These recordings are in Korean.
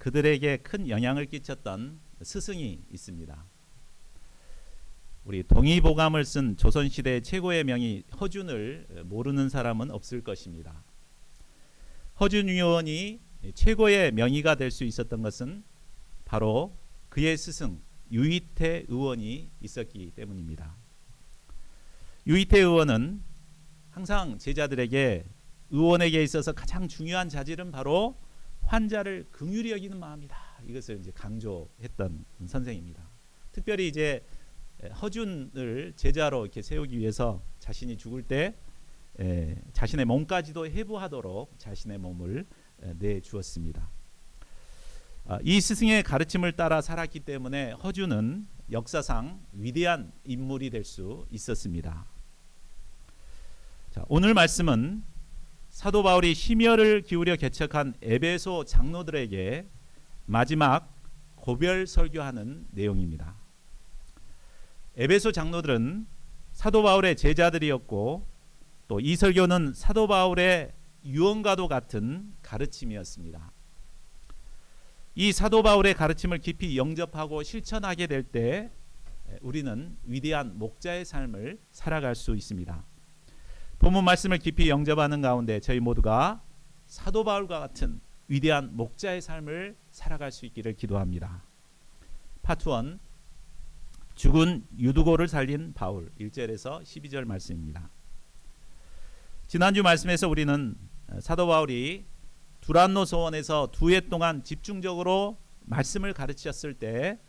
그들에게 큰 영향을 끼쳤던 스승이 있습니다. 우리 동의보감을 쓴 조선시대 최고의 명의 허준을 모르는 사람은 없을 것입니다. 허준 의원이 최고의 명의가 될 수 있었던 것은 바로 그의 스승 유이태 의원이 있었기 때문입니다. 유이태 의원은 항상 제자들에게 의원에게 있어서 가장 중요한 자질은 바로 환자를 긍휼히 여기는 마음이다. 이것을 이제 강조했던 선생입니다. 특별히 이제 허준을 제자로 이렇게 세우기 위해서 자신이 죽을 때 자신의 몸까지도 해부하도록 자신의 몸을 내주었습니다. 이 스승의 가르침을 따라 살았기 때문에 허준은 역사상 위대한 인물이 될 수 있었습니다. 자, 오늘 말씀은 사도 바울이 심혈을 기울여 개척한 에베소 장로들에게 마지막 고별 설교하는 내용입니다. 에베소 장로들은 사도 바울의 제자들이었고 또 이 설교는 사도 바울의 유언과도 같은 가르침이었습니다. 이 사도 바울의 가르침을 깊이 영접하고 실천하게 될 때 우리는 위대한 목자의 삶을 살아갈 수 있습니다. 본문 말씀을 깊이 영접하는 가운데 저희 모두가 사도 바울과 같은 위대한 목자의 삶을 살아갈 수 있기를 기도합니다. 파트 1, 죽은 유두고를 살린 바울, 1절에서 12절 말씀입니다. 지난주 말씀에서 우리는 사도 바울이 두란노 소원에서 2해 동안 집중적으로 말씀을 가르쳤을 때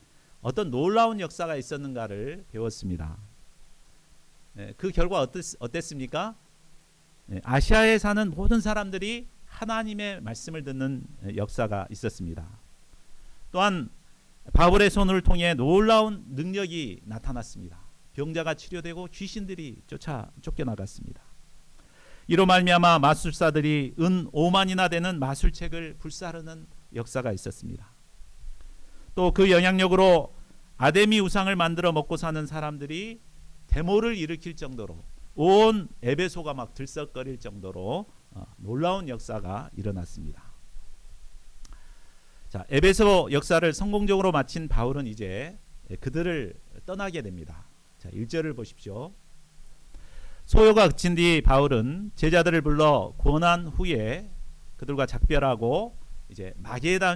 어떤 놀라운 역사가 있었는가를 배웠습니다. 그 결과 어땠습니까? 아시아에 사는 모든 사람들이 하나님의 말씀을 듣는 역사가 있었습니다. 또한 바울의 손을 통해 놀라운 능력이 나타났습니다. 병자가 치료되고 귀신들이 쫓겨나갔습니다. 이로 말미암아 마술사들이 은 5만이나 되는 마술책을 불사르는 역사가 있었습니다. 또 그 영향력으로 아데미 우상을 만들어 먹고 사는 사람들이 데모를 일으킬 정도로 온 에베소가 막 들썩거릴 정도로 놀라운 역사가 일어났습니다. 자, 에베소 역사를 성공적으로 마친 바울은 이제 그들을 떠나게 됩니다. 자, 1절을 보십시오. 소요가 그친 뒤 바울은 제자들을 불러 권한 후에 그들과 작별하고 이제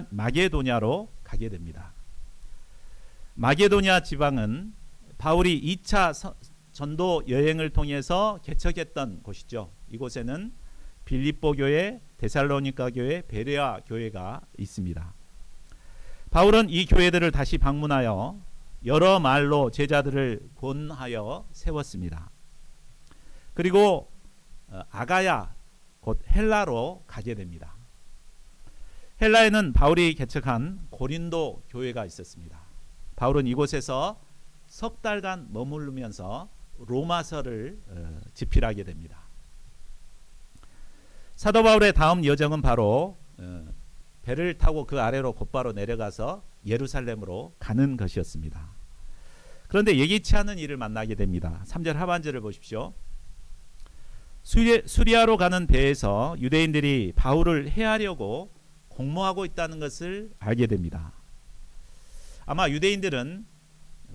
마게도냐로 가게 됩니다. 마게도냐 지방은 바울이 2차 전도 여행을 통해서 개척했던 곳이죠. 이곳에는 빌립보 교회, 데살로니가 교회, 베레아 교회가 있습니다. 바울은 이 교회들을 다시 방문하여 여러 말로 제자들을 권하여 세웠습니다. 그리고 아가야, 곧 헬라로 가게 됩니다. 헬라에는 바울이 개척한 고린도 교회가 있었습니다. 바울은 이곳에서 석 달간 머무르면서 로마서를 집필하게 됩니다. 사도 바울의 다음 여정은 바로 배를 타고 그 아래로 곧바로 내려가서 예루살렘으로 가는 것이었습니다. 그런데 예기치 않은 일을 만나게 됩니다. 3절 하반절을 보십시오. 수리아로 가는 배에서 유대인들이 바울을 해하려고 공모하고 있다는 것을 알게 됩니다. 아마 유대인들은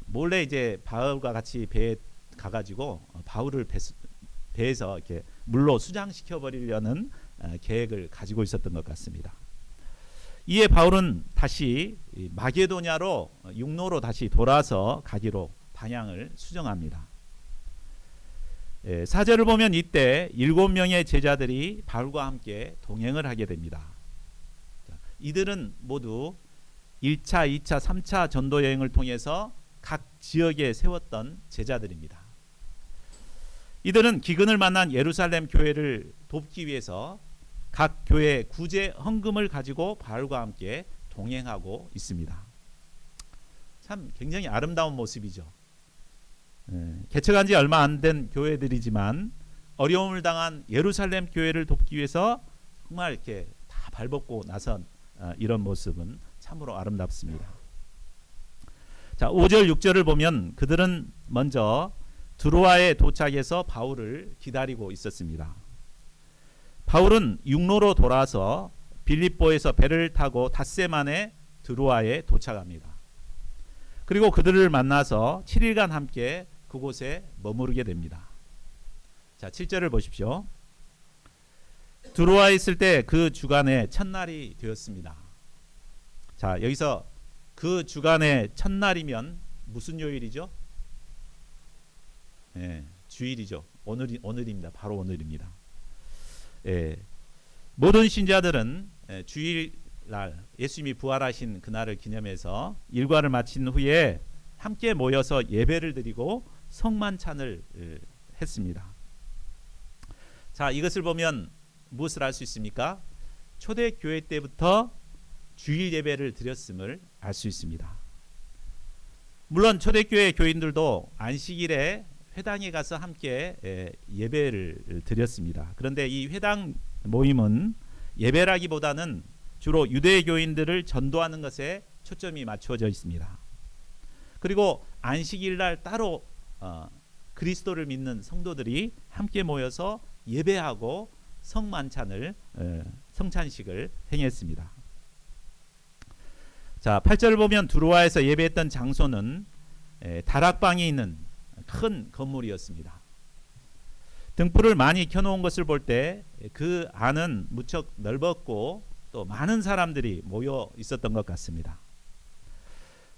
몰래 이제 바울과 같이 배에 가가지고 바울을 배에서 이렇게 물로 수장시켜 버리려는 계획을 가지고 있었던 것 같습니다. 이에 바울은 다시 마게도냐로 육로로 다시 돌아서 가기로 방향을 수정합니다. 4절을 보면 이때 7명의 제자들이 바울과 함께 동행을 하게 됩니다. 이들은 모두 1차, 2차, 3차 전도 여행을 통해서 각 지역에 세웠던 제자들입니다. 이들은 기근을 만난 예루살렘 교회를 돕기 위해서 각 교회 구제 헌금을 가지고 바울과 함께 동행하고 있습니다. 참 굉장히 아름다운 모습이죠. 개척한 지 얼마 안 된 교회들이지만 어려움을 당한 예루살렘 교회를 돕기 위해서 정말 이렇게 다 발벗고 나선 이런 모습은 참으로 아름답습니다. 자, 5절 6절을 보면 그들은 먼저 드로아에 도착해서 바울을 기다리고 있었습니다. 바울은 육로로 돌아서 빌립보에서 배를 타고 닷새 만에 드로아에 도착합니다. 그리고 그들을 만나서 7일간 함께 그곳에 머무르게 됩니다. 자, 7절을 보십시오. 드로아에 있을 때 그 주간의 첫날이 되었습니다. 자, 여기서 그 주간의 첫날이면 무슨 요일이죠? 주일이죠. 오늘입니다. 바로 오늘입니다. 모든 신자들은 주일날 예수님이 부활하신 그날을 기념해서 일과를 마친 후에 함께 모여서 예배를 드리고 성만찬을 했습니다. 자, 이것을 보면 무엇을 알 수 있습니까? 초대교회 때부터 주일 예배를 드렸음을 알 수 있습니다. 물론 초대교회 교인들도 안식일에 회당에 가서 함께 예배를 드렸습니다. 그런데 이 회당 모임은 예배라기보다는 주로 유대교인들을 전도하는 것에 초점이 맞춰져 있습니다. 그리고 안식일날 따로 그리스도를 믿는 성도들이 함께 모여서 예배하고 성찬식을 행했습니다. 자, 8절을 보면 드로아에서 예배했던 장소는 다락방이 있는 큰 건물이었습니다. 등불을 많이 켜놓은 것을 볼 때 그 안은 무척 넓었고 또 많은 사람들이 모여 있었던 것 같습니다.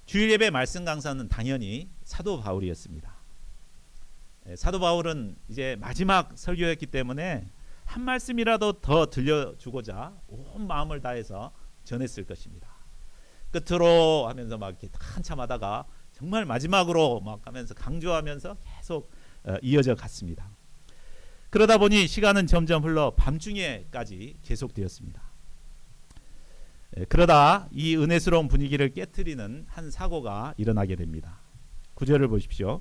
주일 예배 말씀 강사는 당연히 사도 바울이었습니다. 사도 바울은 이제 마지막 설교였기 때문에 한 말씀이라도 더 들려주고자 온 마음을 다해서 전했을 것입니다. 끝으로 하면서 막 이렇게 한참 하다가 정말 마지막으로 막 하면서 강조하면서 계속 이어져 갔습니다. 그러다 보니 시간은 점점 흘러 밤중에까지 계속되었습니다. 그러다 이 은혜스러운 분위기를 깨트리는 한 사고가 일어나게 됩니다. 9절을 보십시오.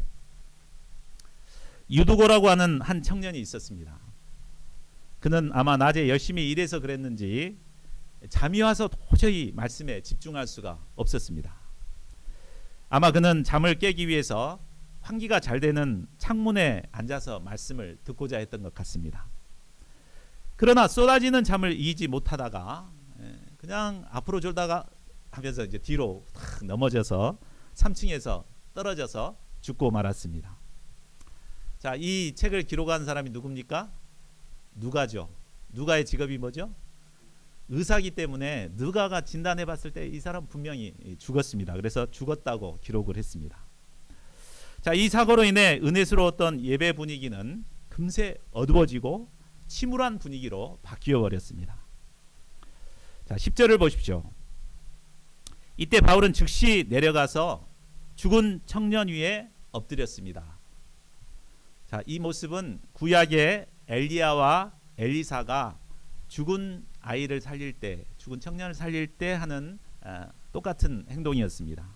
유두고라고 하는 한 청년이 있었습니다. 그는 아마 낮에 열심히 일해서 그랬는지 잠이 와서 도저히 말씀에 집중할 수가 없었습니다. 아마 그는 잠을 깨기 위해서 환기가 잘 되는 창문에 앉아서 말씀을 듣고자 했던 것 같습니다. 그러나 쏟아지는 잠을 이기지 못하다가 그냥 앞으로 졸다가 하면서 이제 뒤로 탁 넘어져서 3층에서 떨어져서 죽고 말았습니다. 자, 이 책을 기록한 사람이 누굽니까? 누가죠. 누가의 직업이 뭐죠? 의사기 때문에 누가가 진단해 봤을 때 이 사람 분명히 죽었습니다. 그래서 죽었다고 기록을 했습니다. 자, 이 사고로 인해 은혜스러웠던 예배 분위기는 금세 어두워지고 침울한 분위기로 바뀌어 버렸습니다. 자, 10절을 보십시오. 이때 바울은 즉시 내려가서 죽은 청년 위에 엎드렸습니다. 자, 이 모습은 구약의 엘리야와 엘리사가 죽은 아이를 살릴 때, 죽은 청년을 살릴 때 하는 똑같은 행동이었습니다.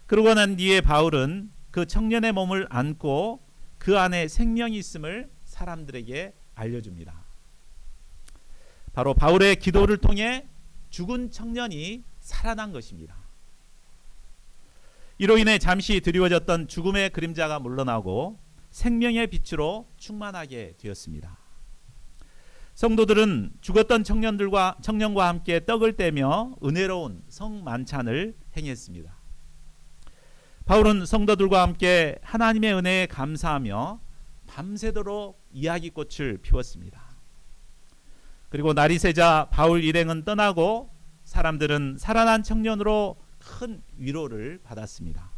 그러고 난 뒤에 바울은 그 청년의 몸을 안고 그 안에 생명이 있음을 사람들에게 알려줍니다. 바로 바울의 기도를 통해 죽은 청년이 살아난 것입니다. 이로 인해 잠시 드리워졌던 죽음의 그림자가 물러나고 생명의 빛으로 충만하게 되었습니다. 성도들은 죽었던 청년과 함께 떡을 떼며 은혜로운 성만찬을 행했습니다. 바울은 성도들과 함께 하나님의 은혜에 감사하며 밤새도록 이야기꽃을 피웠습니다. 그리고 날이 새자 바울 일행은 떠나고 사람들은 살아난 청년으로 큰 위로를 받았습니다.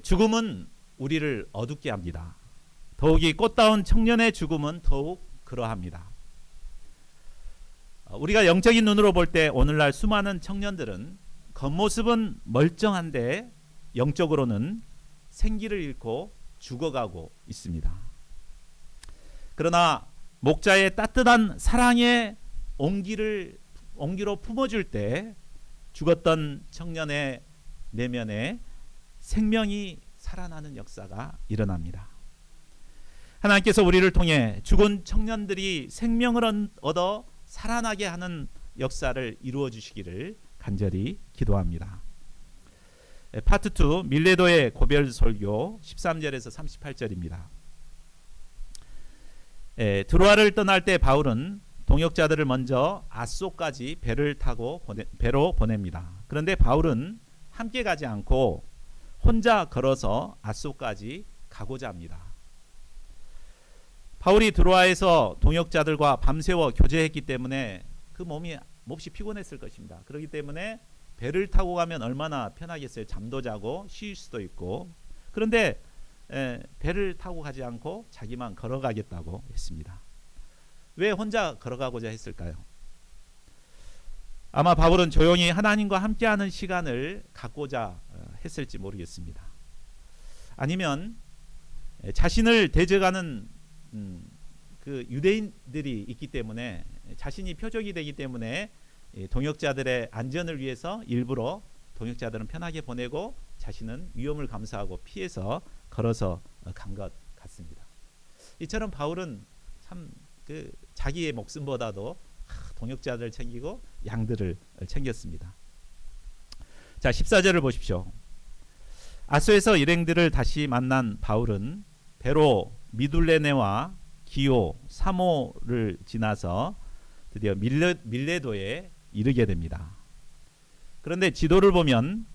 죽음은 우리를 어둡게 합니다. 더욱이 꽃다운 청년의 죽음은 더욱 그러합니다. 우리가 영적인 눈으로 볼 때 오늘날 수많은 청년들은 겉모습은 멀쩡한데 영적으로는 생기를 잃고 죽어가고 있습니다. 그러나 목자의 따뜻한 사랑의 온기로 품어줄 때 죽었던 청년의 내면에 생명이 살아나는 역사가 일어납니다. 하나님께서 우리를 통해 죽은 청년들이 생명을 얻어 살아나게 하는 역사를 이루어 주시기를 간절히 기도합니다. 파트 2 밀레도의 고별 설교 13절에서 38절입니다. 드로아를 떠날 때 바울은 동역자들을 먼저 앗소까지 배로 보냅니다. 그런데 바울은 함께 가지 않고 혼자 걸어서 앗소까지 가고자 합니다. 바울이 드로아에서 동역자들과 밤새워 교제했기 때문에 그 몸이 몹시 피곤했을 것입니다. 그렇기 때문에 배를 타고 가면 얼마나 편하겠어요. 잠도 자고 쉴 수도 있고. 그런데 배를 타고 가지 않고 자기만 걸어가겠다고 했습니다. 왜 혼자 걸어가고자 했을까요? 아마 바울은 조용히 하나님과 함께하는 시간을 갖고자 했을지 모르겠습니다. 아니면 자신을 대적하는 그 유대인들이 있기 때문에, 자신이 표적이 되기 때문에 동역자들의 안전을 위해서 일부러 동역자들은 편하게 보내고 자신은 위험을 감수하고 피해서 걸어서 간 것 같습니다. 이처럼 바울은 참 자기의 목숨보다도 동역자들을 챙기고 양들을 챙겼습니다. 자, 14절을 보십시오. 앗소에서 일행들을 다시 만난 바울은 배로 미둘레네와 기오, 사모를 지나서 드디어 밀레도에 이르게 됩니다. 그런데 지도를 보면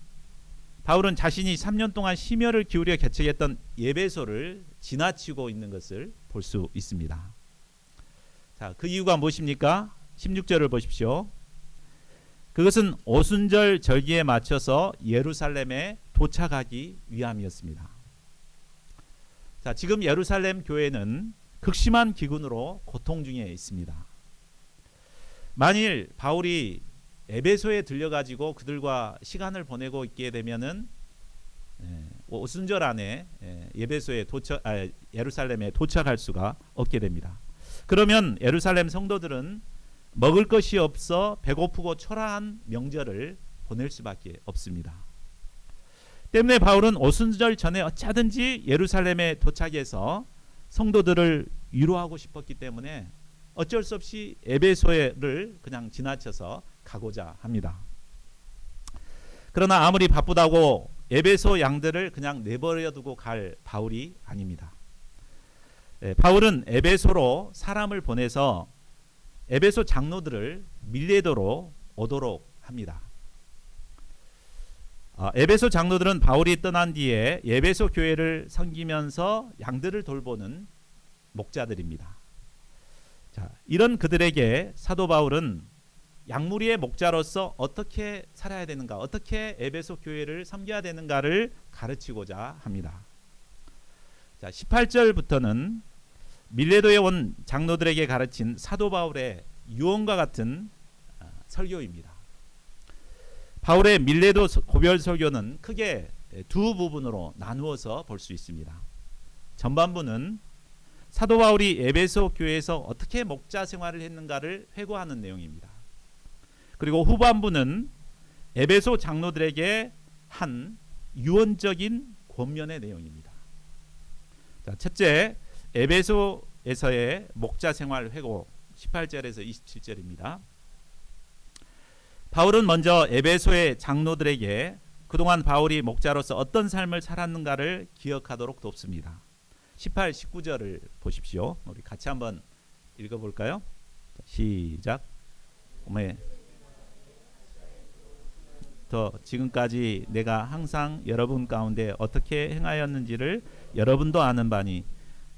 바울은 자신이 3년 동안 심혈을 기울여 개척했던 예배소를 지나치고 있는 것을 볼 수 있습니다. 자, 그 이유가 무엇입니까? 16절을 보십시오. 그것은 오순절 절기에 맞춰서 예루살렘에 도착하기 위함이었습니다. 자, 지금 예루살렘 교회는 극심한 기근으로 고통 중에 있습니다. 만일 바울이 에베소에 들려가지고 그들과 시간을 보내고 있게 되면은 오순절 안에 예루살렘에 도착할 수가 없게 됩니다. 그러면 예루살렘 성도들은 먹을 것이 없어 배고프고 초라한 명절을 보낼 수밖에 없습니다. 때문에 바울은 오순절 전에 어찌하든지 예루살렘에 도착해서 성도들을 위로하고 싶었기 때문에 어쩔 수 없이 에베소를 그냥 지나쳐서 가고자 합니다. 그러나 아무리 바쁘다고 에베소 양들을 그냥 내버려 두고 갈 바울이 아닙니다. 바울은 에베소로 사람을 보내서 에베소 장로들을 밀레도로 오도록 합니다. 에베소 장로들은 바울이 떠난 뒤에 에베소 교회를 섬기면서 양들을 돌보는 목자들입니다. 자, 이런 그들에게 사도 바울은 양무리의 목자로서 어떻게 살아야 되는가, 어떻게 에베소 교회를 섬겨야 되는가를 가르치고자 합니다. 자, 18절부터는 밀레도에 온 장로들에게 가르친 사도 바울의 유언과 같은 설교입니다. 바울의 밀레도 고별 설교는 크게 두 부분으로 나누어서 볼 수 있습니다. 전반부는 사도 바울이 에베소 교회에서 어떻게 목자 생활을 했는가를 회고하는 내용입니다. 그리고 후반부는 에베소 장로들에게 한 유언적인 권면의 내용입니다. 자, 첫째, 에베소에서의 목자 생활 회고 18절에서 27절입니다. 바울은 먼저 에베소의 장로들에게 그동안 바울이 목자로서 어떤 삶을 살았는가를 기억하도록 돕습니다. 18, 19절을 보십시오. 우리 같이 한번 읽어볼까요? 시작. 지금까지 내가 항상 여러분 가운데 어떻게 행하였는지를 여러분도 아는 바니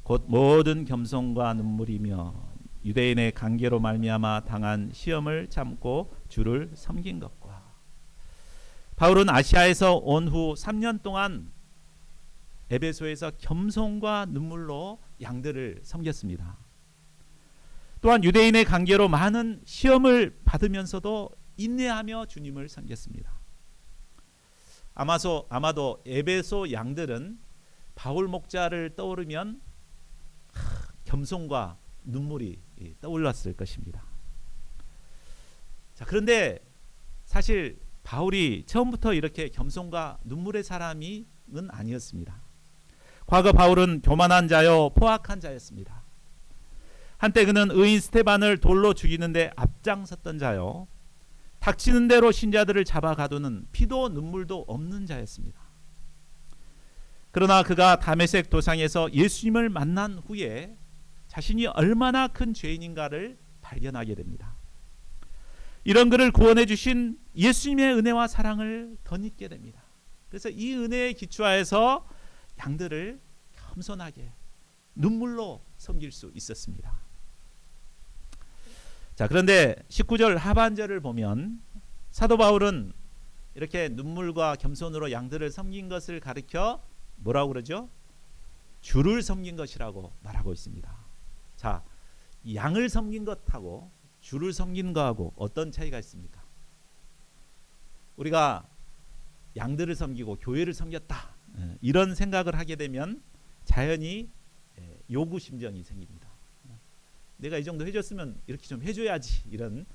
곧 모든 겸손과 눈물이며 유대인의 관계로 말미암아 당한 시험을 참고 주를 섬긴 것과. 바울은 아시아에서 온 후 3년 동안 에베소에서 겸손과 눈물로 양들을 섬겼습니다. 또한 유대인의 관계로 많은 시험을 받으면서도 인내하며 주님을 섬겼습니다. 아마도 에베소 양들은 바울 목자를 떠오르면 겸손과 눈물이 떠올랐을 것입니다. 자, 그런데 사실 바울이 처음부터 이렇게 겸손과 눈물의 사람은 아니었습니다. 과거 바울은 교만한 자요 포악한 자였습니다. 한때 그는 의인 스테반을 돌로 죽이는데 앞장섰던 자요, 닥치는 대로 신자들을 잡아 가두는 피도 눈물도 없는 자였습니다. 그러나 그가 다메섹 도상에서 예수님을 만난 후에 자신이 얼마나 큰 죄인인가를 발견하게 됩니다. 이런 그를 구원해 주신 예수님의 은혜와 사랑을 덧입게 됩니다. 그래서 이 은혜에 기초하여서 양들을 겸손하게 눈물로 섬길 수 있었습니다. 자, 그런데 19절 하반절을 보면 사도 바울은 이렇게 눈물과 겸손으로 양들을 섬긴 것을 가리켜 뭐라고 그러죠? 주를 섬긴 것이라고 말하고 있습니다. 자, 양을 섬긴 것하고 주를 섬긴 것하고 어떤 차이가 있습니까? 우리가 양들을 섬기고 교회를 섬겼다, 이런 생각을 하게 되면 자연히 요구 심정이 생깁니다. 내가 이 정도 해줬으면 이렇게 좀 해줘야지, 이런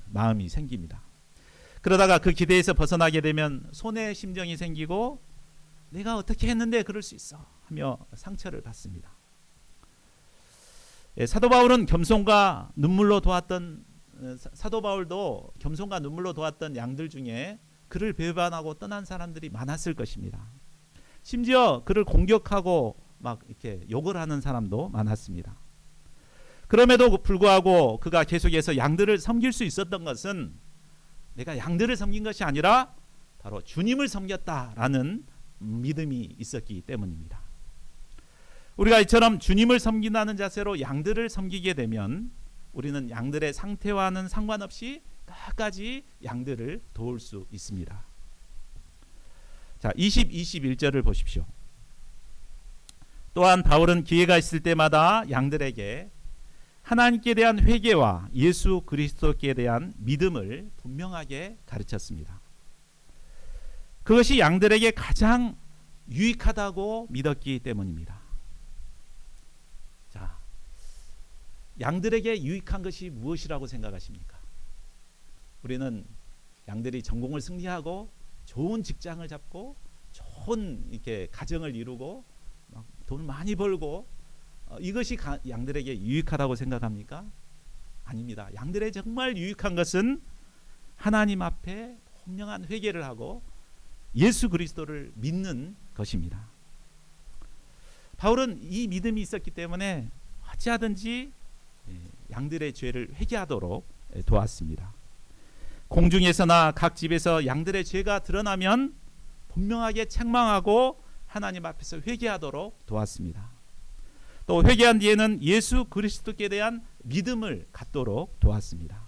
마음이 생깁니다. 그러다가 그 기대에서 벗어나게 되면 손해 심정이 생기고 내가 어떻게 했는데 그럴 수 있어 하며 상처를 받습니다. 사도 바울은 겸손과 눈물로 도왔던 사도 바울도 겸손과 눈물로 도왔던 양들 중에 그를 배반하고 떠난 사람들이 많았을 것입니다. 심지어 그를 공격하고 막 이렇게 욕을 하는 사람도 많았습니다. 그럼에도 불구하고 그가 계속해서 양들을 섬길 수 있었던 것은 내가 양들을 섬긴 것이 아니라 바로 주님을 섬겼다라는 믿음이 있었기 때문입니다. 우리가 이처럼 주님을 섬긴다는 자세로 양들을 섬기게 되면 우리는 양들의 상태와는 상관없이 끝까지 양들을 도울 수 있습니다. 자, 21절을 보십시오. 또한 바울은 기회가 있을 때마다 양들에게 하나님께 대한 회개와 예수 그리스도께 대한 믿음을 분명하게 가르쳤습니다. 그것이 양들에게 가장 유익하다고 믿었기 때문입니다. 자, 양들에게 유익한 것이 무엇이라고 생각하십니까? 우리는 양들이 전공을 승리하고 좋은 직장을 잡고 좋은 이렇게 가정을 이루고 막 돈을 많이 벌고 이것이 양들에게 유익하다고 생각합니까? 아닙니다. 양들에게 정말 유익한 것은 하나님 앞에 분명한 회개를 하고 예수 그리스도를 믿는 것입니다. 바울은 이 믿음이 있었기 때문에 어찌하든지 양들의 죄를 회개하도록 도왔습니다. 공중에서나 각 집에서 양들의 죄가 드러나면 분명하게 책망하고 하나님 앞에서 회개하도록 도왔습니다. 또 회개한 뒤에는 예수 그리스도께 대한 믿음을 갖도록 도왔습니다.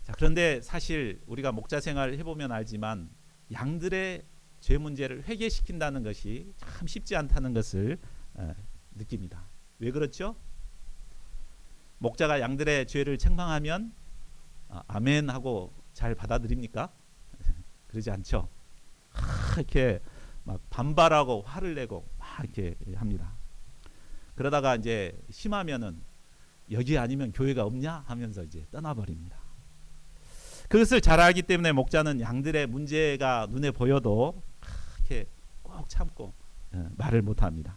자, 그런데 사실 우리가 목자 생활을 해보면 알지만 양들의 죄 문제를 회개시킨다는 것이 참 쉽지 않다는 것을 느낍니다. 왜 그렇죠? 목자가 양들의 죄를 책망하면 아멘 하고 잘 받아들입니까? 그러지 않죠. 이렇게 막 반발하고 화를 내고 막 이렇게 합니다. 그러다가 이제 심하면은 여기 아니면 교회가 없냐 하면서 이제 떠나버립니다. 그것을 잘 알기 때문에 목자는 양들의 문제가 눈에 보여도 이렇게 꼭 참고 말을 못합니다.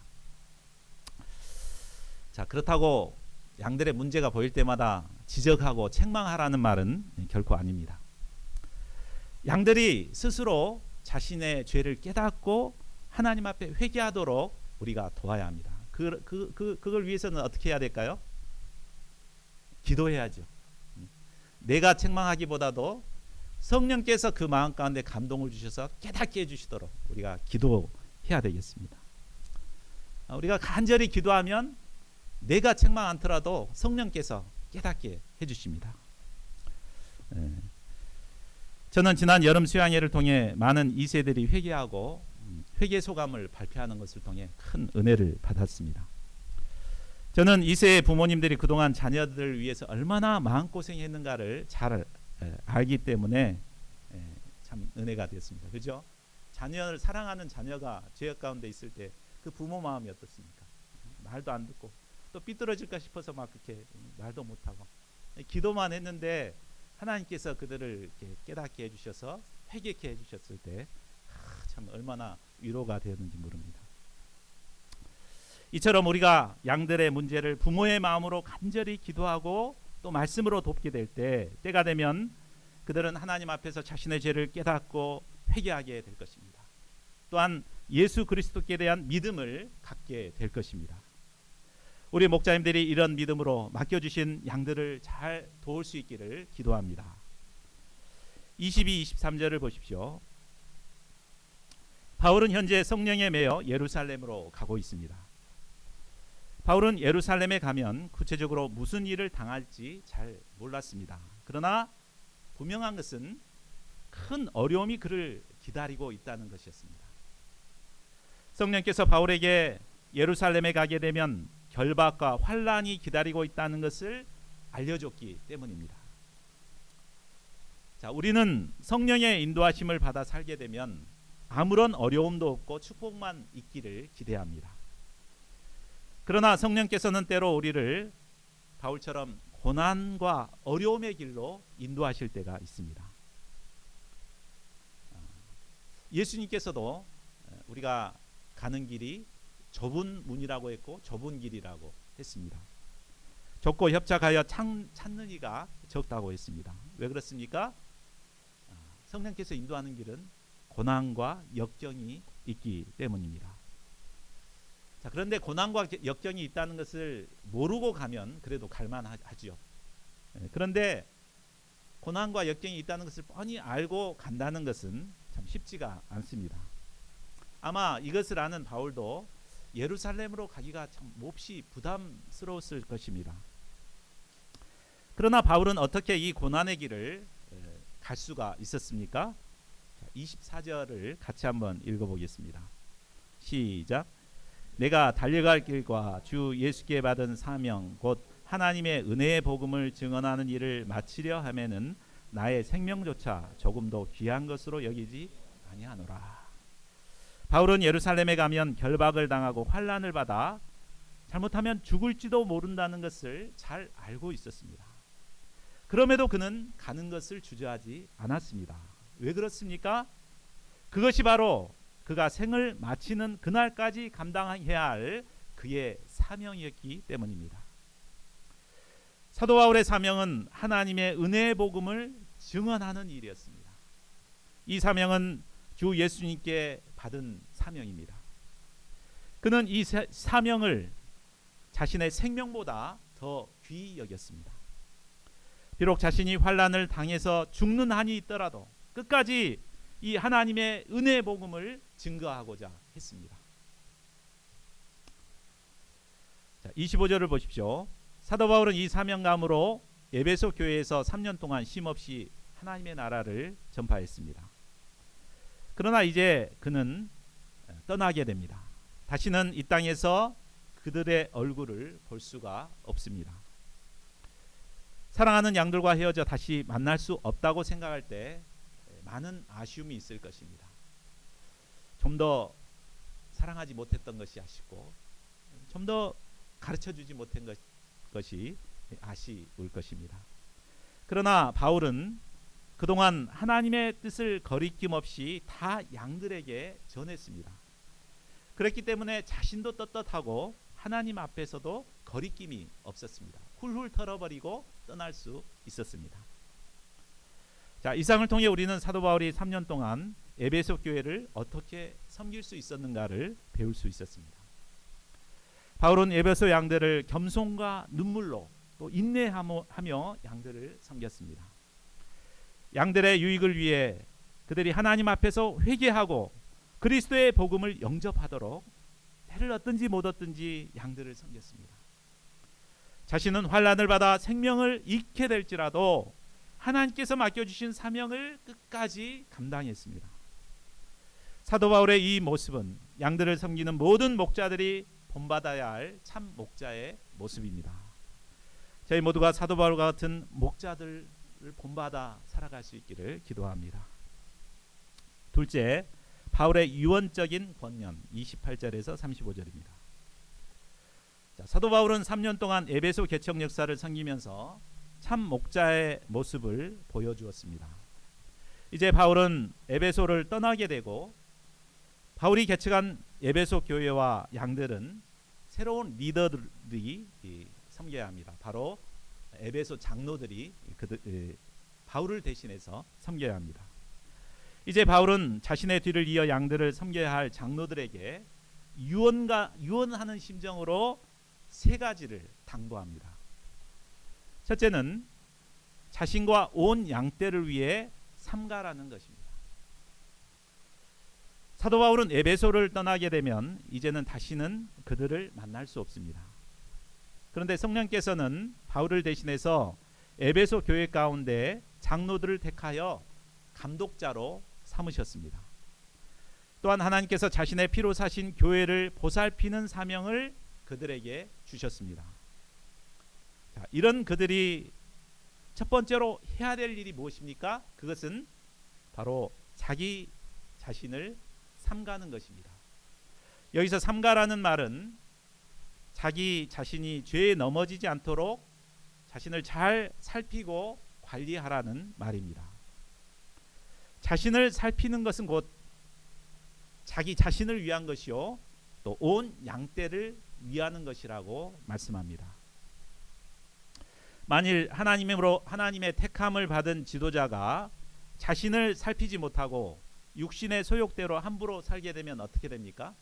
자, 그렇다고 양들의 문제가 보일 때마다 지적하고 책망하라는 말은 결코 아닙니다. 양들이 스스로 자신의 죄를 깨닫고 하나님 앞에 회개하도록 우리가 도와야 합니다. 그걸 위해서는 어떻게 해야 될까요? 기도해야죠. 내가 책망하기보다도 성령께서 그 마음 가운데 감동을 주셔서 깨닫게 해주시도록 우리가 기도해야 되겠습니다. 우리가 간절히 기도하면 내가 책망 않더라도 성령께서 깨닫게 해주십니다. 저는 지난 여름 수양회를 통해 많은 2세들이 회개하고 회개 소감을 발표하는 것을 통해 큰 은혜를 받았습니다. 저는 2세의 부모님들이 그동안 자녀들을 위해서 얼마나 마음고생했는가를 잘 알기 때문에 참 은혜가 되었습니다. 그죠? 자녀를 사랑하는 자녀가 죄악 가운데 있을 때 그 부모 마음이 어떻습니까? 말도 안 듣고 또 삐뚤어질까 싶어서 막 그렇게 말도 못하고 기도만 했는데 하나님께서 그들을 이렇게 깨닫게 해주셔서 회개케 해주셨을 때 참 얼마나 위로가 되었는지 모릅니다. 이처럼 우리가 양들의 문제를 부모의 마음으로 간절히 기도하고 또 말씀으로 돕게 될 때가 되면 그들은 하나님 앞에서 자신의 죄를 깨닫고 회개하게 될 것입니다. 또한 예수 그리스도께 대한 믿음을 갖게 될 것입니다. 우리 목자님들이 이런 믿음으로 맡겨주신 양들을 잘 도울 수 있기를 기도합니다. 22, 23절을 보십시오. 바울은 현재 성령에 매여 예루살렘으로 가고 있습니다. 바울은 예루살렘에 가면 구체적으로 무슨 일을 당할지 잘 몰랐습니다. 그러나 분명한 것은 큰 어려움이 그를 기다리고 있다는 것이었습니다. 성령께서 바울에게 예루살렘에 가게 되면 결박과 환란이 기다리고 있다는 것을 알려줬기 때문입니다. 자, 우리는 성령의 인도하심을 받아 살게 되면 아무런 어려움도 없고 축복만 있기를 기대합니다. 그러나 성령께서는 때로 우리를 바울처럼 고난과 어려움의 길로 인도하실 때가 있습니다. 예수님께서도 우리가 가는 길이 좁은 문이라고 했고 좁은 길이라고 했습니다. 좁고 협착하여 찾는 이가 적다고 했습니다. 왜 그렇습니까? 성령께서 인도하는 길은 고난과 역경이 있기 때문입니다. 자, 그런데 고난과 역경이 있다는 것을 모르고 가면 그래도 갈만하죠. 그런데 고난과 역경이 있다는 것을 뻔히 알고 간다는 것은 참 쉽지가 않습니다. 아마 이것을 아는 바울도 예루살렘으로 가기가 참 몹시 부담스러웠을 것입니다. 그러나 바울은 어떻게 이 고난의 길을 갈 수가 있었습니까? 24절을 같이 한번 읽어보겠습니다. 시작. 내가 달려갈 길과 주 예수께 받은 사명 곧 하나님의 은혜의 복음을 증언하는 일을 마치려 하면은 나의 생명조차 조금도 귀한 것으로 여기지 아니하노라. 바울은 예루살렘에 가면 결박을 당하고 환난을 받아 잘못하면 죽을지도 모른다는 것을 잘 알고 있었습니다. 그럼에도 그는 가는 것을 주저하지 않았습니다. 왜 그렇습니까? 그것이 바로 그가 생을 마치는 그날까지 감당해야 할 그의 사명이었기 때문입니다. 사도 바울의 사명은 하나님의 은혜의 복음을 증언하는 일이었습니다. 이 사명은 주 예수님께 받은 사명입니다. 그는 이 사명을 자신의 생명보다 더 귀히 여겼습니다. 비록 자신이 환난을 당해서 죽는 한이 있더라도 끝까지 이 하나님의 은혜의 복음을 증거하고자 했습니다. 자, 25절을 보십시오. 사도 바울은 이 사명감으로 에베소 교회에서 3년 동안 쉼없이 하나님의 나라를 전파했습니다. 그러나 이제 그는 떠나게 됩니다. 다시는 이 땅에서 그들의 얼굴을 볼 수가 없습니다. 사랑하는 양들과 헤어져 다시 만날 수 없다고 생각할 때 많은 아쉬움이 있을 것입니다. 좀 더 사랑하지 못했던 것이 아쉽고 좀 더 가르쳐주지 못한 것이 아쉬울 것입니다. 그러나 바울은 그동안 하나님의 뜻을 거리낌 없이 다 양들에게 전했습니다. 그렇기 때문에 자신도 떳떳하고 하나님 앞에서도 거리낌이 없었습니다. 훌훌 털어버리고 떠날 수 있었습니다. 자, 이상을 통해 우리는 사도 바울이 3년 동안 에베소 교회를 어떻게 섬길 수 있었는가를 배울 수 있었습니다. 바울은 에베소 양들을 겸손과 눈물로 또 인내하며 양들을 섬겼습니다. 양들의 유익을 위해 그들이 하나님 앞에서 회개하고 그리스도의 복음을 영접하도록 때를 얻든지 못 얻든지 양들을 섬겼습니다. 자신은 환난을 받아 생명을 잃게 될지라도 하나님께서 맡겨주신 사명을 끝까지 감당했습니다. 사도 바울의 이 모습은 양들을 섬기는 모든 목자들이 본받아야 할 참 목자의 모습입니다. 저희 모두가 사도 바울과 같은 목자들을 본받아 살아갈 수 있기를 기도합니다. 둘째, 바울의 유언적인 권면 28절에서 35절입니다. 자, 사도 바울은 3년 동안 에베소 개척 역사를 섬기면서 참 목자의 모습을 보여주었습니다. 이제 바울은 에베소를 떠나게 되고 바울이 개척한 에베소 교회와 양들은 새로운 리더들이 섬겨야 합니다. 바로 에베소 장로들이 바울을 대신해서 섬겨야 합니다. 이제 바울은 자신의 뒤를 이어 양들을 섬겨야 할 장로들에게 유언하는 심정으로 세 가지를 당부합니다. 첫째는 자신과 온 양떼를 위해 삼가라는 것입니다. 사도 바울은 에베소를 떠나게 되면 이제는 다시는 그들을 만날 수 없습니다. 그런데 성령께서는 바울을 대신해서 에베소 교회 가운데 장로들을 택하여 감독자로 삼으셨습니다. 또한 하나님께서 자신의 피로 사신 교회를 보살피는 사명을 그들에게 주셨습니다. 자, 이런 그들이 첫 번째로 해야 될 일이 무엇입니까? 그것은 바로 자기 자신을 삼가는 것입니다. 여기서 삼가라는 말은 자기 자신이 죄에 넘어지지 않도록 자신을 잘 살피고 관리하라는 말입니다. 자신을 살피는 것은 곧 자기 자신을 위한 것이요 또 온 양떼를 위하는 것이라고 말씀합니다. 만일 하나님의 택함을 받은 지도자가 자신을 살피지 못하고 육신의 소욕대로 함부로 살게 되면 어떻게 됩니까?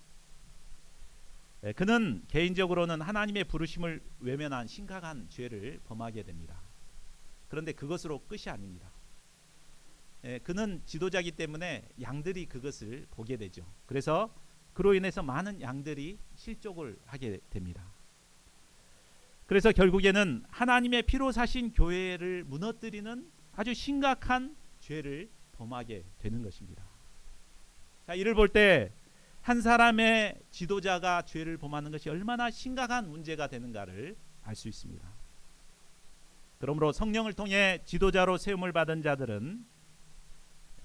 그는 개인적으로는 하나님의 부르심을 외면한 심각한 죄를 범하게 됩니다. 그런데 그것으로 끝이 아닙니다. 그는 지도자이기 때문에 양들이 그것을 보게 되죠. 그래서 그로 인해서 많은 양들이 실족을 하게 됩니다. 그래서 결국에는 하나님의 피로 사신 교회를 무너뜨리는 아주 심각한 죄를 범하게 되는 것입니다. 자, 이를 볼 때 한 사람의 지도자가 죄를 범하는 것이 얼마나 심각한 문제가 되는가를 알 수 있습니다. 그러므로 성령을 통해 지도자로 세움을 받은 자들은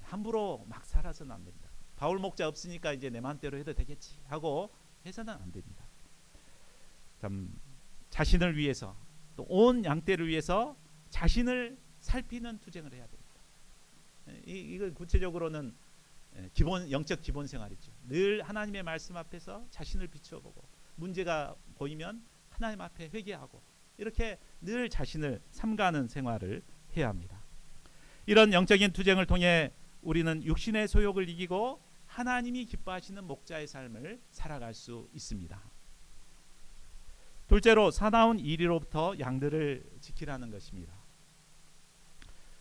함부로 막 살아서는 안 됩니다. 바울 목자 없으니까 이제 내 마음대로 해도 되겠지 하고 해서는 안 됩니다. 참 자신을 위해서 또 온 양떼를 위해서 자신을 살피는 투쟁을 해야 됩니다. 이걸 구체적으로는 영적 기본 생활이죠. 늘 하나님의 말씀 앞에서 자신을 비춰보고 문제가 보이면 하나님 앞에 회개하고 이렇게 늘 자신을 삼가는 생활을 해야 합니다. 이런 영적인 투쟁을 통해 우리는 육신의 소욕을 이기고 하나님이 기뻐하시는 목자의 삶을 살아갈 수 있습니다. 둘째로 사나운 이리로부터 양들을 지키라는 것입니다.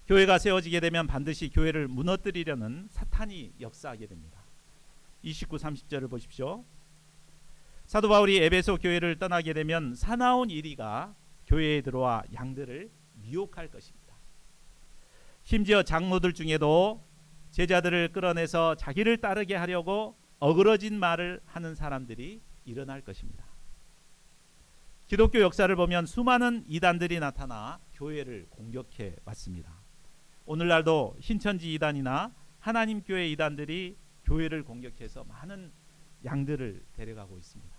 교회가 세워지게 되면 반드시 교회를 무너뜨리려는 사탄이 역사하게 됩니다. 29, 30절을 보십시오. 사도 바울이 에베소 교회를 떠나게 되면 사나운 이리가 교회에 들어와 양들을 미혹할 것입니다. 심지어 장로들 중에도 제자들을 끌어내서 자기를 따르게 하려고 어그러진 말을 하는 사람들이 일어날 것입니다. 기독교 역사를 보면 수많은 이단들이 나타나 교회를 공격해 왔습니다. 오늘날도 신천지 이단이나 하나님교회 이단들이 교회를 공격해서 많은 양들을 데려가고 있습니다.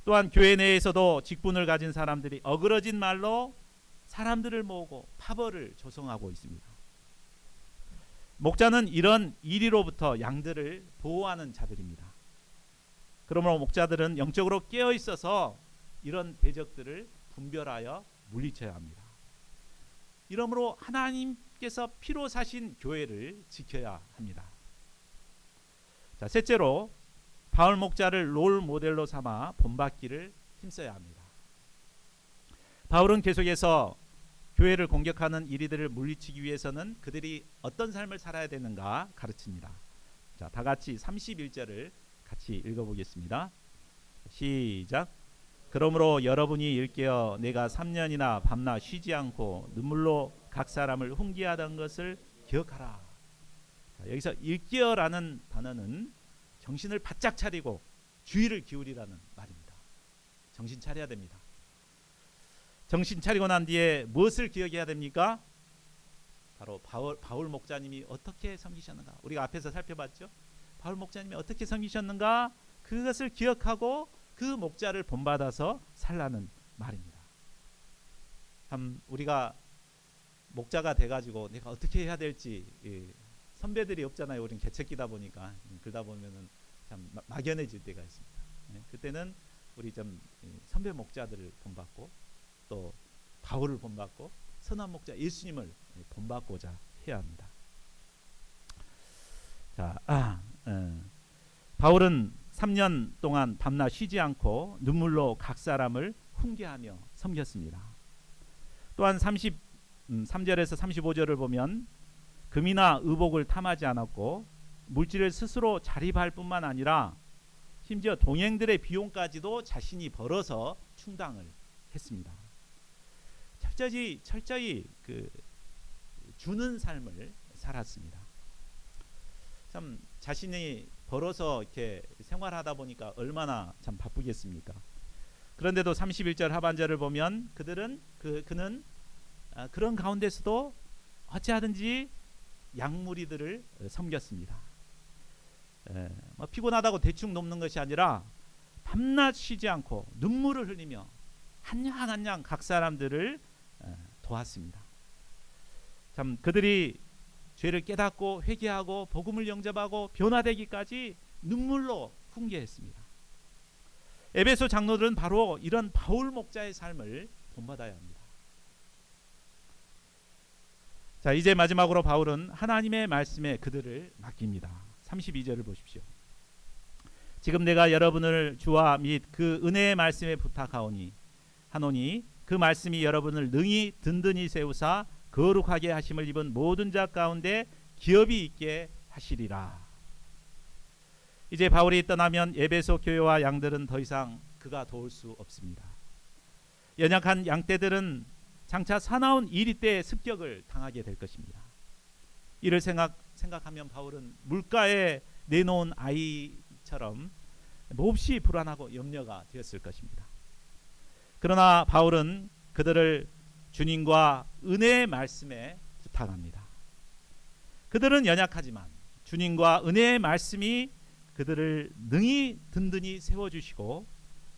또한 교회 내에서도 직분을 가진 사람들이 어그러진 말로 사람들을 모으고 파벌을 조성하고 있습니다. 목자는 이런 이리로부터 양들을 보호하는 자들입니다. 그러므로 목자들은 영적으로 깨어 있어서 이런 대적들을 분별하여 물리쳐야 합니다. 이러므로 하나님께서 피로 사신 교회를 지켜야 합니다. 자, 셋째로 바울 목자를 롤 모델로 삼아 본받기를 힘써야 합니다. 바울은 계속해서 교회를 공격하는 이리들을 물리치기 위해서는 그들이 어떤 삶을 살아야 되는가 가르칩니다. 자, 다 같이 31절을 같이 읽어보겠습니다. 시작. 그러므로 여러분이 일깨어 내가 3년이나 밤낮 쉬지 않고 눈물로 각 사람을 훈계하던 것을 기억하라. 자, 여기서 일깨어라는 단어는 정신을 바짝 차리고 주의를 기울이라는 말입니다. 정신 차려야 됩니다. 정신 차리고 난 뒤에 무엇을 기억해야 됩니까? 바로 바울 목자님이 어떻게 섬기셨는가. 우리가 앞에서 살펴봤죠. 바울 목자님이 어떻게 섬기셨는가 그것을 기억하고 그 목자를 본받아서 살라는 말입니다. 참 우리가 목자가 돼가지고 내가 어떻게 해야 될지 선배들이 없잖아요. 우리는 개척기다 보니까 그러다 보면은 참 막연해질 때가 있습니다. 그때는 우리 좀 선배 목자들을 본받고 또 바울을 본받고 선한 목자 예수님을 본받고자 해야 합니다. 자, 바울은 3년 동안 밤낮 쉬지 않고 눈물로 각 사람을 훈계하며 섬겼습니다. 또한 33절에서 35절을 보면 금이나 의복을 탐하지 않았고 물질을 스스로 자립할 뿐만 아니라 심지어 동행들의 비용까지도 자신이 벌어서 충당을 했습니다. 철저히 주는 삶을 살았습니다. 참 자신이 벌어서 이렇게 생활하다 보니까 얼마나 참 바쁘겠습니까? 그런데도 31절 하반절을 보면 그는 그런 가운데서도 어찌하든지 양무리들을 섬겼습니다. 피곤하다고 대충 돕는 것이 아니라 밤낮 쉬지 않고 눈물을 흘리며 한 양 한 양 각 사람들을 도왔습니다. 참 그들이 죄를 깨닫고 회개하고 복음을 영접하고 변화되기까지 눈물로 훈계했습니다. 에베소 장로들은 바로 이런 바울 목자의 삶을 본받아야 합니다. 자, 이제 마지막으로 바울은 하나님의 말씀에 그들을 맡깁니다. 32절을 보십시오. 지금 내가 여러분을 주와 및 그 은혜의 말씀에 부탁하오니 하노니 그 말씀이 여러분을 능히 든든히 세우사 거룩하게 하심을 입은 모든 자 가운데 기업이 있게 하시리라. 이제 바울이 떠나면 에베소 교회와 양들은 더 이상 그가 도울 수 없습니다. 연약한 양떼들은 장차 사나운 이리 때의 습격을 당하게 될 것입니다. 이를 생각하면 바울은 물가에 내놓은 아이처럼 몹시 불안하고 염려가 되었을 것입니다. 그러나 바울은 그들을 주님과 은혜의 말씀에 부탁합니다. 그들은 연약하지만 주님과 은혜의 말씀이 그들을 능히 든든히 세워주시고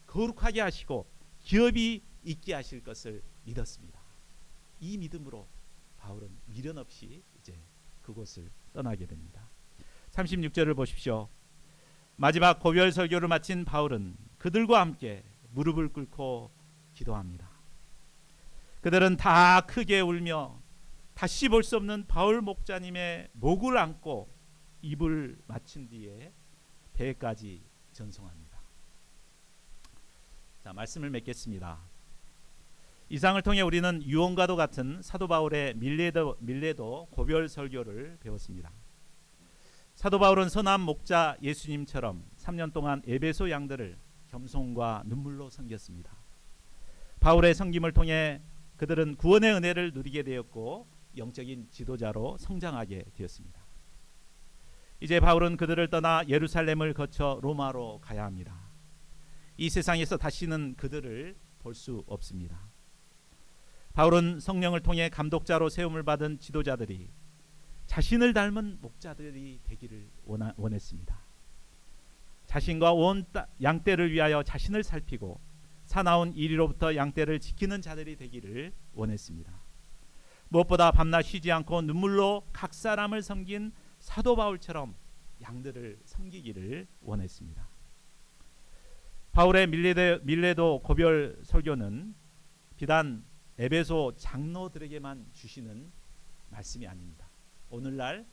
거룩하게 하시고 기업이 있게 하실 것을 믿었습니다. 이 믿음으로 바울은 미련 없이 이제 그곳을 떠나게 됩니다. 36절을 보십시오. 마지막 고별 설교를 마친 바울은 그들과 함께 무릎을 꿇고 기도합니다. 그들은 다 크게 울며 다시 볼 수 없는 바울 목자님의 목을 안고 입을 맞춘 뒤에 배까지 전송합니다. 자, 말씀을 맺겠습니다. 이상을 통해 우리는 유언과도 같은 사도 바울의 밀레도 고별 설교를 배웠습니다. 사도 바울은 선한 목자 예수님처럼 3년 동안 에베소 양들을 겸손과 눈물로 섬겼습니다. 바울의 섬김을 통해 그들은 구원의 은혜를 누리게 되었고 영적인 지도자로 성장하게 되었습니다. 이제 바울은 그들을 떠나 예루살렘을 거쳐 로마로 가야 합니다. 이 세상에서 다시는 그들을 볼 수 없습니다. 바울은 성령을 통해 감독자로 세움을 받은 지도자들이 자신을 닮은 목자들이 되기를 원했습니다. 자신과 온 양떼를 위하여 자신을 살피고 사나운 이리로부터 양떼를 지키는 자들이 되기를 원했습니다. 무엇보다 밤낮 쉬지 않고 눈물로 각 사람을 섬긴 사도 바울처럼 양들을 섬기기를 원했습니다. 바울의 밀레도 고별 설교는 비단 에베소 장로들에게만 주시는 말씀이 아닙니다. 오늘날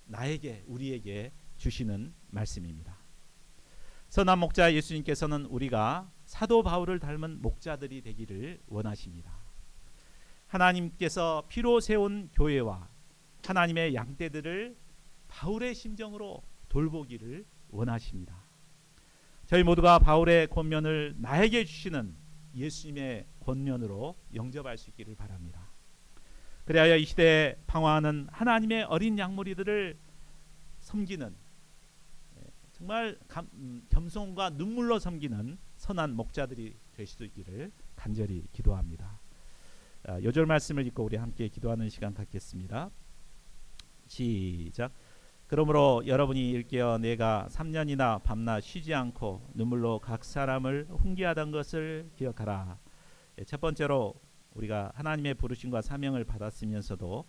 나에게, 우리에게 주시는 말씀입니다. 선한 목자 예수님께서는 우리가 사도 바울을 닮은 목자들이 되기를 원하십니다. 하나님께서 피로 세운 교회와 하나님의 양떼들을 바울의 심정으로 돌보기를 원하십니다. 저희 모두가 바울의 권면을 나에게 주시는 예수님의 권면으로 영접할 수 있기를 바랍니다. 그리하여 이 시대에 방황하는 하나님의 어린 양무리들을 섬기는, 정말 겸손과 눈물로 섬기는 선한 목자들이 될 수 있기를 간절히 기도합니다. 요절 말씀을 읽고 우리 함께 기도하는 시간 갖겠습니다. 시작. 그러므로 여러분이 일깨어 내가 3년이나 밤낮 쉬지 않고 눈물로 각 사람을 훈계하던 것을 기억하라. 첫 번째로 우리가 하나님의 부르심과 사명을 받았으면서도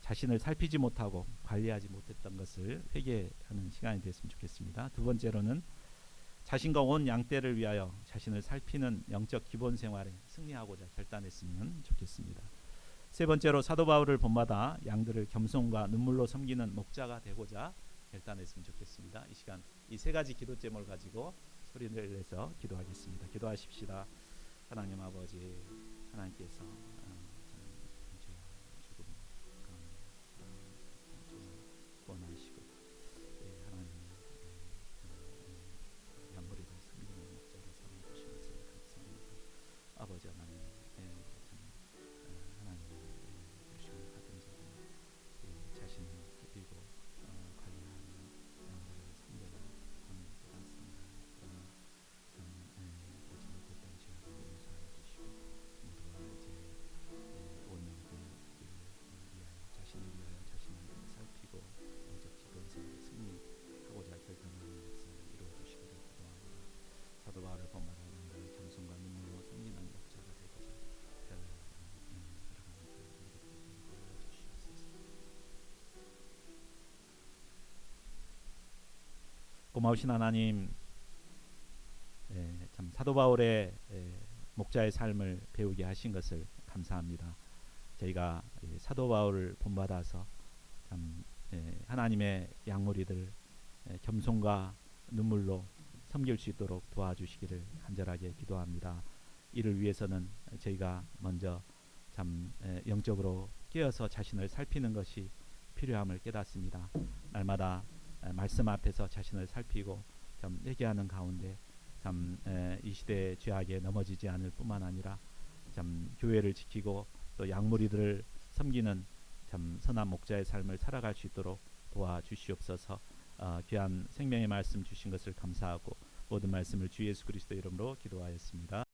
자신을 살피지 못하고 관리하지 못했던 것을 회개하는 시간이 됐으면 좋겠습니다. 두 번째로는 자신과 온 양떼를 위하여 자신을 살피는 영적 기본 생활에 승리하고자 결단했으면 좋겠습니다. 세 번째로 사도 바울을 본받아 양들을 겸손과 눈물로 섬기는 목자가 되고자 결단했으면 좋겠습니다. 이 시간 이 세 가지 기도 제목을 가지고 소리를 내서 기도하겠습니다. 기도하십시다. 하나님 아버지, 하나님께서 주여 죽음 가운데 구원하시고 하나님 양머리를 섬기는 목자로 삼아 주신 것을 감사합니다. 아버지 하나님, 하나님 주시는 같은 자는 자신을 살피고 관리하는 양들을 섬기는 마음이 깨닫습니다. 그러나 참 보지 못했던 죄악을 용서하여 주시고 모두가 이제 온 영혼을 위하여 자신을 위하여 자신을 살피고 목적지 근세를 승리하고자 결단하는 역사를 이루어 주시기를 기도합니다. 사도 바울을 본받아 양들을 겸손과 눈물로 섬기는 목자가 되고자 살아가는 저희들에게 도와주시옵소서. 고마우신 하나님, 참 사도 바울의 목자의 삶을 배우게 하신 것을 감사합니다. 저희가 사도 바울을 본받아서 참 하나님의 양무리들 겸손과 눈물로 섬길 수 있도록 도와주시기를 간절하게 기도합니다. 이를 위해서는 저희가 먼저 참 영적으로 깨어서 자신을 살피는 것이 필요함을 깨닫습니다. 날마다 말씀 앞에서 자신을 살피고 참 회개하는 가운데 참 이 시대의 죄악에 넘어지지 않을 뿐만 아니라 참 교회를 지키고 또 양무리들을 섬기는 참 선한 목자의 삶을 살아갈 수 있도록 도와주시옵소서. 귀한 생명의 말씀 주신 것을 감사하고 모든 말씀을 주 예수 그리스도 이름으로 기도하였습니다.